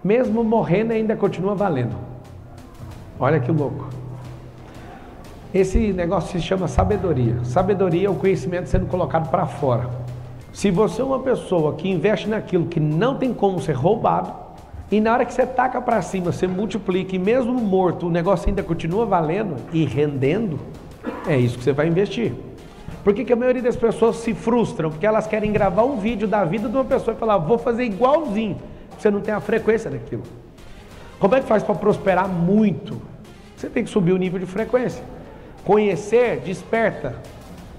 Mesmo morrendo ainda continua valendo. Olha que louco. Esse negócio se chama sabedoria. Sabedoria é o conhecimento sendo colocado para fora. Se você é uma pessoa que investe naquilo que não tem como ser roubado, e na hora que você taca para cima, você multiplica, e mesmo morto o negócio ainda continua valendo e rendendo, é isso que você vai investir. Por que a maioria das pessoas se frustram? Porque elas querem gravar um vídeo da vida de uma pessoa e falar, vou fazer igualzinho. Você não tem a frequência daquilo. Como é que faz para prosperar muito? Você tem que subir o nível de frequência. Conhecer desperta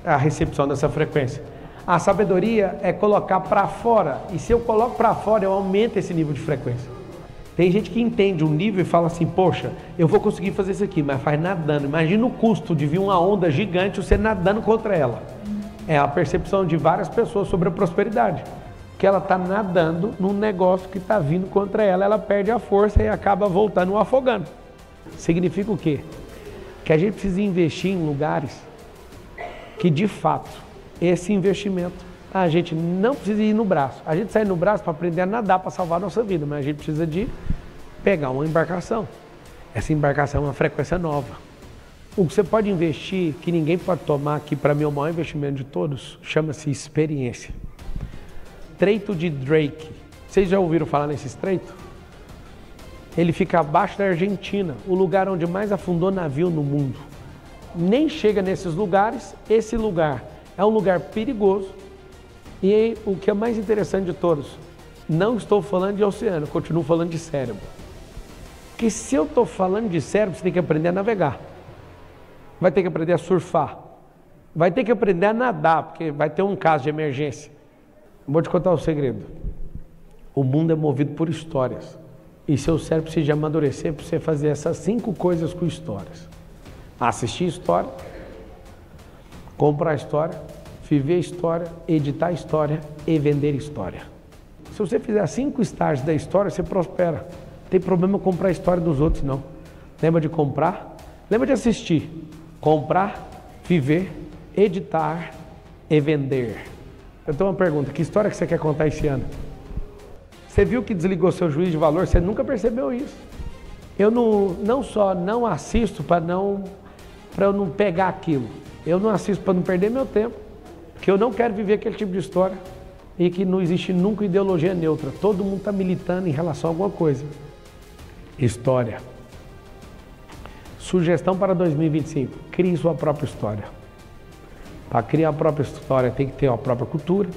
a recepção dessa frequência. A sabedoria é colocar para fora. E se eu coloco para fora, eu aumento esse nível de frequência. Tem gente que entende um nível e fala assim, poxa, eu vou conseguir fazer isso aqui, mas faz nadando. Imagina o custo de vir uma onda gigante você nadando contra ela. É a percepção de várias pessoas sobre a prosperidade. Que ela está nadando num negócio que está vindo contra ela, ela perde a força e acaba voltando ou afogando. Significa o quê? Que a gente precisa investir em lugares que de fato esse investimento a gente não precisa ir no braço. A gente sai no braço para aprender a nadar, para salvar a nossa vida, mas a gente precisa de pegar uma embarcação. Essa embarcação é uma frequência nova. O que você pode investir, que ninguém pode tomar, que para mim é o maior investimento de todos, chama-se experiência. Estreito de Drake. Vocês já ouviram falar nesse estreito? Ele fica abaixo da Argentina, o lugar onde mais afundou navio no mundo. Nem chega nesses lugares, esse lugar é um lugar perigoso. E aí, o que é mais interessante de todos, não estou falando de oceano, continuo falando de cérebro. Porque se eu estou falando de cérebro, você tem que aprender a navegar. Vai ter que aprender a surfar. Vai ter que aprender a nadar, porque vai ter um caso de emergência. Vou te contar um segredo. O mundo é movido por histórias. E seu cérebro precisa amadurecer para você fazer essas 5 coisas com histórias. Assistir história, comprar história, viver história, editar história e vender história. Se você fizer 5 estágios da história, você prospera. Não tem problema comprar a história dos outros, não. Lembra de comprar? Lembra de assistir. Comprar, viver, editar e vender. Eu tenho uma pergunta, que história que você quer contar esse ano? Você viu que desligou seu juízo de valor? Você nunca percebeu isso. Eu não só não assisto para eu não pegar aquilo. Eu não assisto para não perder meu tempo. Porque eu não quero viver aquele tipo de história. E que não existe nunca ideologia neutra. Todo mundo está militando em relação a alguma coisa. História. Sugestão para 2025. Crie sua própria história. Para criar a própria história tem que ter a própria cultura.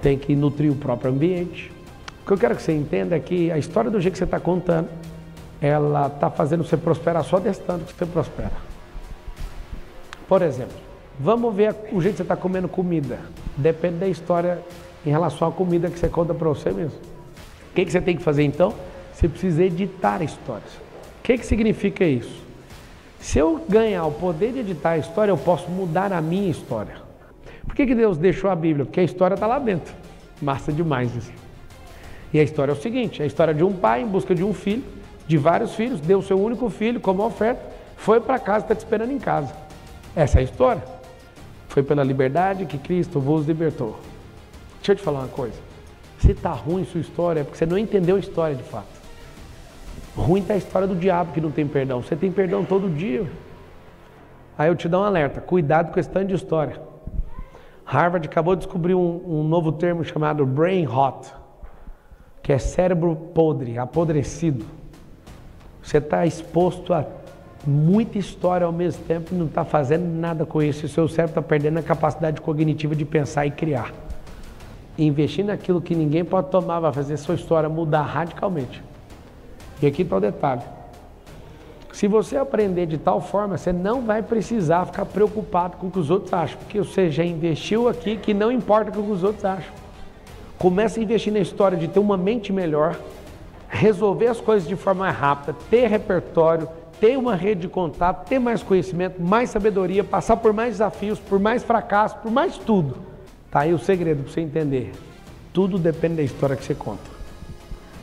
Tem que nutrir o próprio ambiente. O que eu quero que você entenda é que a história do jeito que você está contando, ela está fazendo você prosperar só desse tanto que você prospera. Por exemplo, vamos ver o jeito que você está comendo comida. Depende da história em relação à comida que você conta para você mesmo. O que você tem que fazer então? Você precisa editar histórias. O que significa isso? Se eu ganhar o poder de editar a história, eu posso mudar a minha história. Por que Deus deixou a Bíblia? Porque a história está lá dentro. Massa demais isso. E a história é o seguinte, a história de um pai em busca de um filho, de vários filhos, deu seu único filho como oferta, foi para casa, está te esperando em casa. Essa é a história. Foi pela liberdade que Cristo vos libertou. Deixa eu te falar uma coisa. Se está ruim sua história, é porque você não entendeu a história de fato. Ruim está a história do diabo que não tem perdão. Você tem perdão todo dia. Aí eu te dou um alerta, cuidado com esse tanto de história. Harvard acabou de descobrir um novo termo chamado brain rot, que é cérebro podre, apodrecido. Você está exposto a muita história ao mesmo tempo e não está fazendo nada com isso. O seu cérebro está perdendo a capacidade cognitiva de pensar e criar. Investir naquilo que ninguém pode tomar vai fazer sua história mudar radicalmente. E aqui está o detalhe. Se você aprender de tal forma, você não vai precisar ficar preocupado com o que os outros acham, porque você já investiu aqui que não importa o que os outros acham. Comece a investir na história de ter uma mente melhor, resolver as coisas de forma mais rápida, ter repertório, ter uma rede de contato, ter mais conhecimento, mais sabedoria, passar por mais desafios, por mais fracassos, por mais tudo. Tá aí o segredo para você entender. Tudo depende da história que você conta.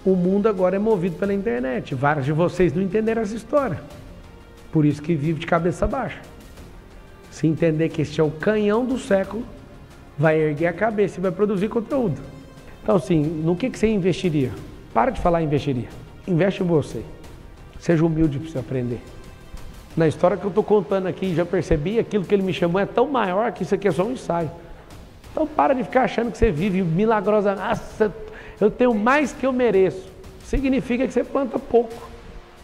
O mundo agora é movido pela internet. Vários de vocês não entenderam essa história. Por isso que vive de cabeça baixa. Se entender que este é o canhão do século, vai erguer a cabeça e vai produzir conteúdo. Então, assim, no que você investiria? Para de falar em investiria. Investe em você. Seja humilde para você aprender. Na história que eu estou contando aqui, já percebi, aquilo que ele me chamou é tão maior que isso aqui é só um ensaio. Então para de ficar achando que você vive milagrosa. Nossa, eu tenho mais que eu mereço. Significa que você planta pouco.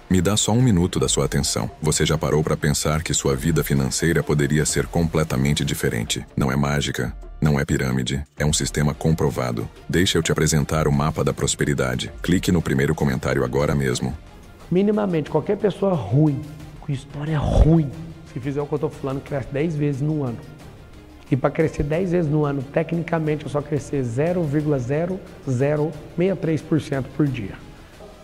Me dá só 1 minuto da sua atenção. Você já parou para pensar que sua vida financeira poderia ser completamente diferente? Não é mágica, não é pirâmide, é um sistema comprovado. Deixa eu te apresentar o mapa da prosperidade. Clique no primeiro comentário agora mesmo. Minimamente, qualquer pessoa ruim, com história ruim, se fizer o que eu estou falando, cresce 10 vezes no ano. E para crescer 10 vezes no ano, tecnicamente, eu só crescer 0,0063% por dia.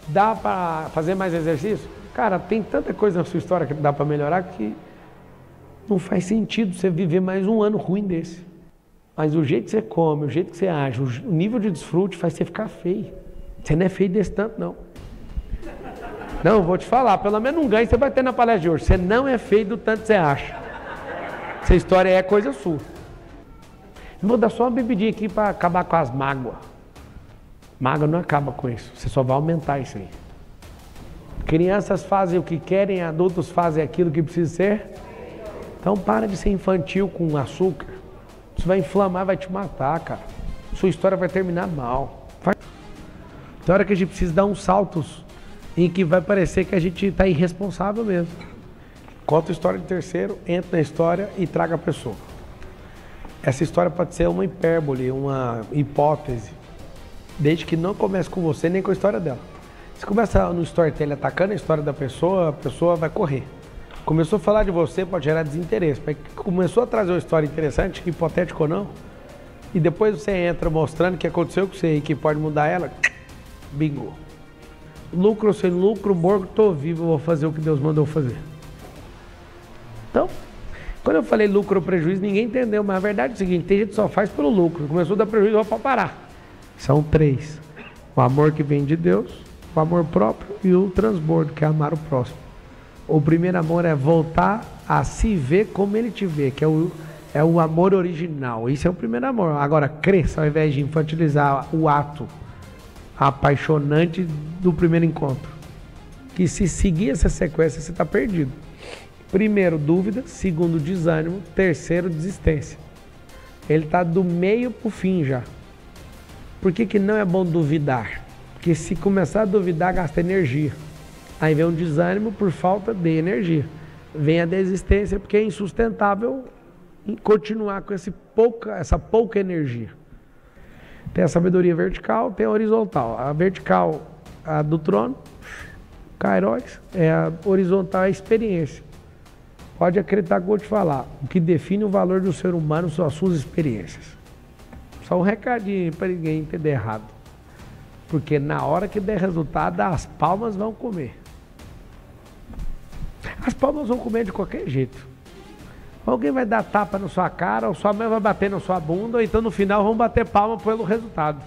Dá para fazer mais exercício? Cara, tem tanta coisa na sua história que dá para melhorar que não faz sentido você viver mais um ano ruim desse. Mas o jeito que você come, o jeito que você age, o nível de desfrute faz você ficar feio. Você não é feio desse tanto, não. Não, vou te falar, pelo menos um ganho você vai ter na palestra de hoje. Você não é feio do tanto que você acha. Essa história é coisa sua. Eu vou dar só uma bebidinha aqui para acabar com as mágoas. Mágoa não acaba com isso, você só vai aumentar isso aí. Crianças fazem o que querem, adultos fazem aquilo que precisa ser. Então para de ser infantil com açúcar. Isso vai inflamar, vai te matar, cara. Sua história vai terminar mal. Tem hora que a gente precisa dar uns saltos em que vai parecer que a gente está irresponsável mesmo. Conta a história de terceiro, entra na história e traga a pessoa. Essa história pode ser uma hipérbole, uma hipótese. Desde que não comece com você nem com a história dela. Se começa no storytelling atacando a história da pessoa, a pessoa vai correr. Começou a falar de você, pode gerar desinteresse. Mas começou a trazer uma história interessante, hipotética ou não, e depois você entra mostrando o que aconteceu com você e que pode mudar ela, bingo. Lucro ou sem lucro, morto, tô vivo, vou fazer o que Deus mandou fazer. Então, quando eu falei lucro ou prejuízo, ninguém entendeu, mas a verdade é o seguinte, tem gente que só faz pelo lucro. Começou a dar prejuízo, vou parar. São 3. O amor que vem de Deus, o amor próprio e o transbordo, que é amar o próximo. O primeiro amor é voltar a se ver como ele te vê, que é o amor original. Isso é o primeiro amor. Agora, cresça ao invés de infantilizar o ato apaixonante do primeiro encontro. Que se seguir essa sequência, você está perdido. Primeiro, dúvida. Segundo, desânimo. Terceiro, desistência. Ele está do meio para o fim já. Por que não é bom duvidar? Porque se começar a duvidar, gasta energia. Aí vem um desânimo por falta de energia. Vem a desistência porque é insustentável continuar com essa pouca energia. Tem a sabedoria vertical, tem a horizontal. A vertical, a do trono, Kairos, a horizontal, a experiência. Pode acreditar que eu vou te falar. O que define o valor do ser humano são as suas experiências. Só um recadinho para ninguém entender errado. Porque na hora que der resultado, as palmas vão comer. As palmas vão comer de qualquer jeito. Alguém vai dar tapa na sua cara, ou sua mãe vai bater na sua bunda, ou então no final vão bater palma pelo resultado.